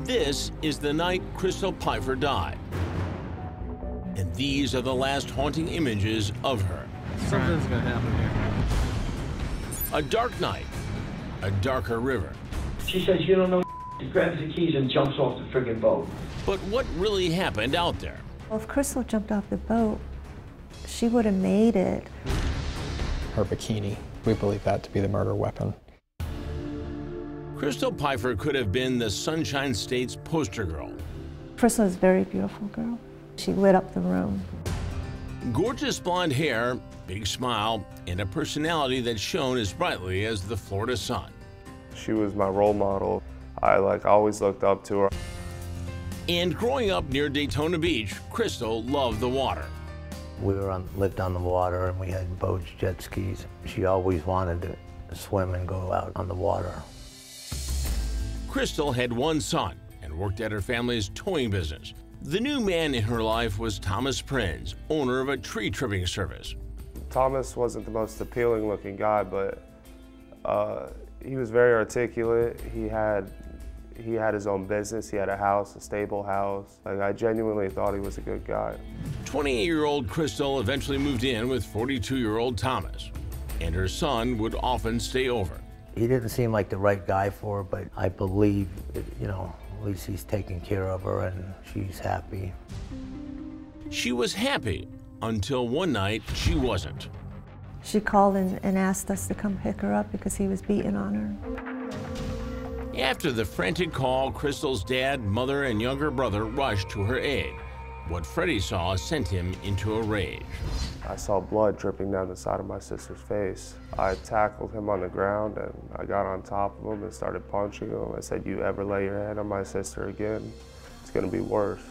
This is the night Crystal Pifer died. And these are the last haunting images of her. Something's gonna happen here. A dark night, a darker river. She says, "You don't know." She grabs the keys and jumps off the friggin' boat. But what really happened out there? Well, if Crystal jumped off the boat, she would have made it. Her bikini, we believe that to be the murder weapon. Crystal Pifer could have been the Sunshine State's poster girl. Crystal is a very beautiful girl. She lit up the room. Gorgeous blonde hair, big smile, and a personality that shone as brightly as the Florida sun. She was my role model. I always looked up to her. And growing up near Daytona Beach, Crystal loved the water. We lived on the water and we had boats, jet skis. She always wanted to swim and go out on the water. Crystal had one son and worked at her family's towing business. The new man in her life was Thomas Prinz, owner of a tree trimming service. Thomas wasn't the most appealing looking guy, but he was very articulate. He had his own business. He had a house, a stable house. I genuinely thought he was a good guy. 28-year-old Crystal eventually moved in with 42-year-old Thomas, and her son would often stay over. He didn't seem like the right guy for her, but I believe, at least he's taking care of her and she's happy. She was happy until one night she wasn't. She called and asked us to come pick her up because he was beating on her. After the frantic call, Crystal's dad, mother, and younger brother rushed to her aid. What Freddie saw sent him into a rage. I saw blood dripping down the side of my sister's face. I tackled him on the ground and I got on top of him and started punching him. I said, "You ever lay your hand on my sister again, it's gonna be worse."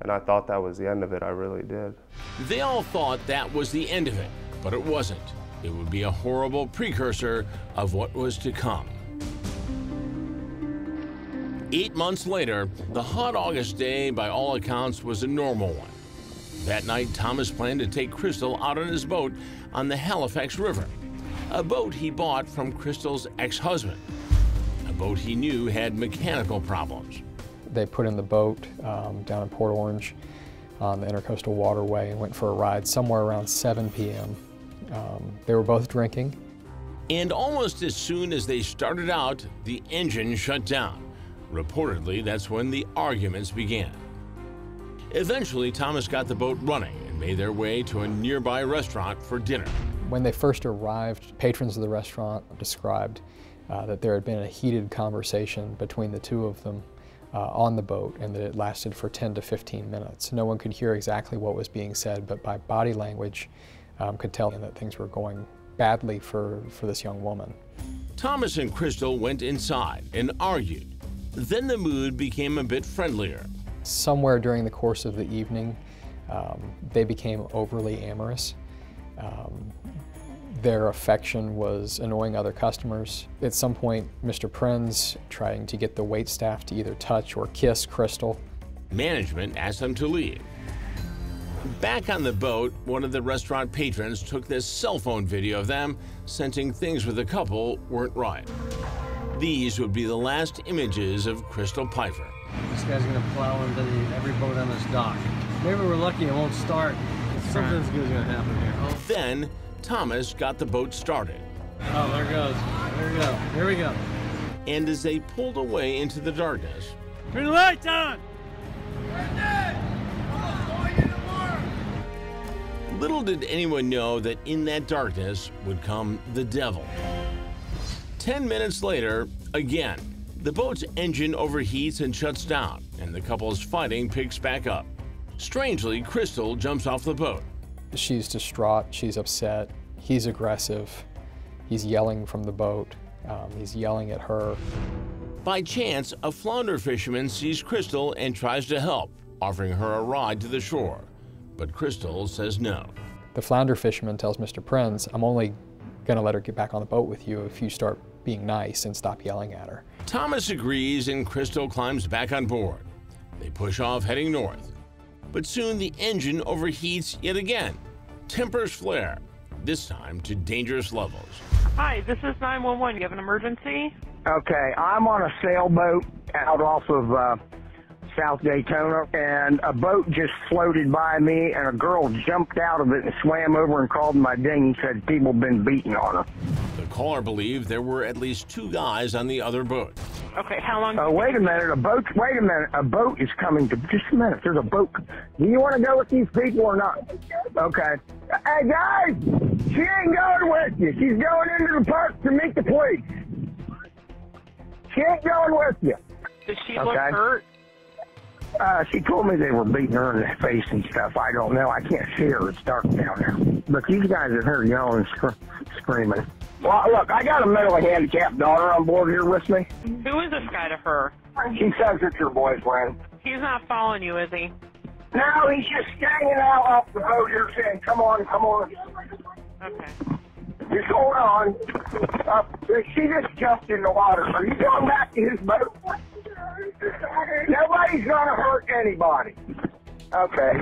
And I thought that was the end of it, I really did. They all thought that was the end of it, but it wasn't. It would be a horrible precursor of what was to come. 8 months later, the hot August day, by all accounts, was a normal one. That night, Thomas planned to take Crystal out on his boat on the Halifax River, a boat he bought from Crystal's ex-husband, a boat he knew had mechanical problems. They put in the boat down in Port Orange on the Intercoastal Waterway and went for a ride somewhere around 7 p.m. They were both drinking. And almost as soon as they started out, the engine shut down. Reportedly, that's when the arguments began. Eventually, Thomas got the boat running and made their way to a nearby restaurant for dinner. When they first arrived, patrons of the restaurant described that there had been a heated conversation between the two of them on the boat and that it lasted for 10 to 15 minutes. No one could hear exactly what was being said, but by body language could tell that things were going badly for this young woman. Thomas and Crystal went inside and argued. Then the mood became a bit friendlier. Somewhere during the course of the evening, they became overly amorous. Their affection was annoying other customers. At some point, Mr. Prinz trying to get the waitstaff to either touch or kiss Crystal. Management asked them to leave. Back on the boat, one of the restaurant patrons took this cell phone video of them, sensing things with the couple weren't right. These would be the last images of Crystal Pifer. This guy's gonna plow into every boat on this dock. Maybe we're lucky it won't start. Something's good gonna happen here. Then, Thomas got the boat started. Oh, there it goes. There we go. Here we go. And as they pulled away into the darkness, Turn the lights on! little did anyone know that in that darkness would come the devil. 10 minutes later, again, the boat's engine overheats and shuts down, and the couple's fighting picks back up. Strangely, Crystal jumps off the boat. She's distraught, she's upset, he's aggressive, he's yelling from the boat, he's yelling at her. By chance, a flounder fisherman sees Crystal and tries to help, offering her a ride to the shore. But Crystal says no. The flounder fisherman tells Mr. Prinz, "I'm only gonna let her get back on the boat with you if you start being nice and stop yelling at her." Thomas agrees and Crystal climbs back on board. They push off heading north. But soon the engine overheats yet again. Tempers flare, this time to dangerous levels. Hi, this is 911. You have an emergency? Okay, I'm on a sailboat out off of South Daytona, and a boat just floated by me, and a girl jumped out of it and swam over and called my dinghy, said people been beating on her. The caller believed there were at least 2 guys on the other boat. Okay, how long? Wait a minute, a boat is coming to, just a minute, there's a boat. Do you want to go with these people or not? Okay. Hey guys, she ain't going with you. She's going into the park to meet the police. She ain't going with you. Does she look hurt? She told me they were beating her in the face and stuff. I don't know. I can't see her. It's dark down there. But these guys are here yelling and screaming. Well, look, I got a mentally handicapped daughter on board here with me. Who is this guy to her? She says it's her boyfriend. He's not following you, is he? No, he's just hanging out off the boat here saying, come on, come on. Okay. Just hold on. She just jumped in the water. Are you going back to his boat? Nobody's gonna hurt anybody. Okay.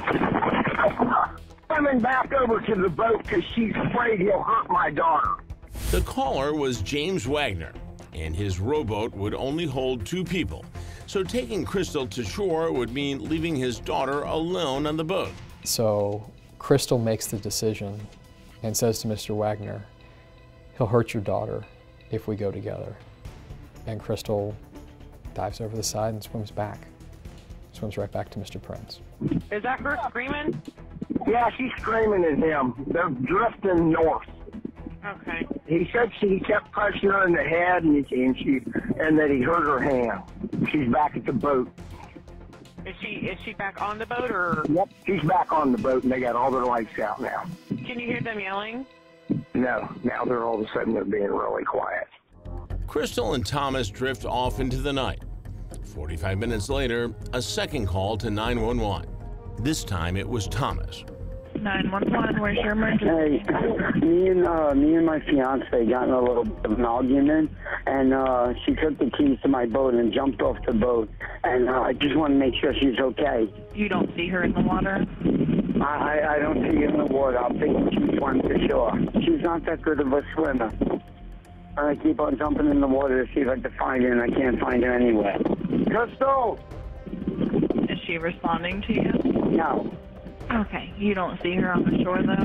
Coming back over to the boat because she's afraid he'll hurt my daughter. The caller was James Wagner, and his rowboat would only hold 2 people. So taking Crystal to shore would mean leaving his daughter alone on the boat. So Crystal makes the decision and says to Mr. Wagner, he'll hurt your daughter if we go together. And Crystal dives over the side and swims back. Swims right back to Mr. Prince. Is that her screaming? Yeah, she's screaming at him. They're drifting north. Okay. He said he kept punching her in the head and that he hurt her hand. She's back at the boat. Is she back on the boat or? Yep, she's back on the boat and they got all their lights out now. Can you hear them yelling? No, now they're all of a sudden they're being really quiet. Crystal and Thomas drift off into the night. 45 minutes later, a second call to 911. This time it was Thomas. 911, where's your emergency? Hey, me and my fiance got in a little bit of an argument, and she took the keys to my boat and jumped off the boat, and I just want to make sure she's okay. You don't see her in the water? I don't see her in the water. I'm thinking she swam to shore. She's not that good of a swimmer. I keep on jumping in the water to see if I can find her, and I can't find her anywhere. Crystal! Is she responding to you? No. Okay, you don't see her on the shore, though?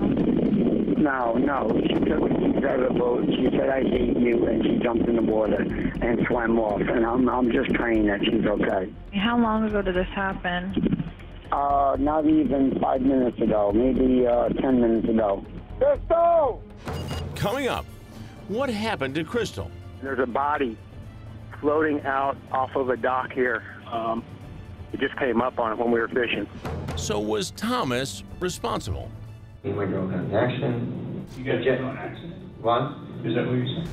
No. She took the keys out of the boat. She said, I hate you, and she jumped in the water and swam off, and I'm just praying that she's okay. How long ago did this happen? Not even 5 minutes ago, maybe 10 minutes ago. Crystal! Coming up, what happened to Crystal? There's a body floating out off of a dock here. It just came up on it when we were fishing. So was Thomas responsible? My girl got an accident. You got an accident? What? Is that what you said?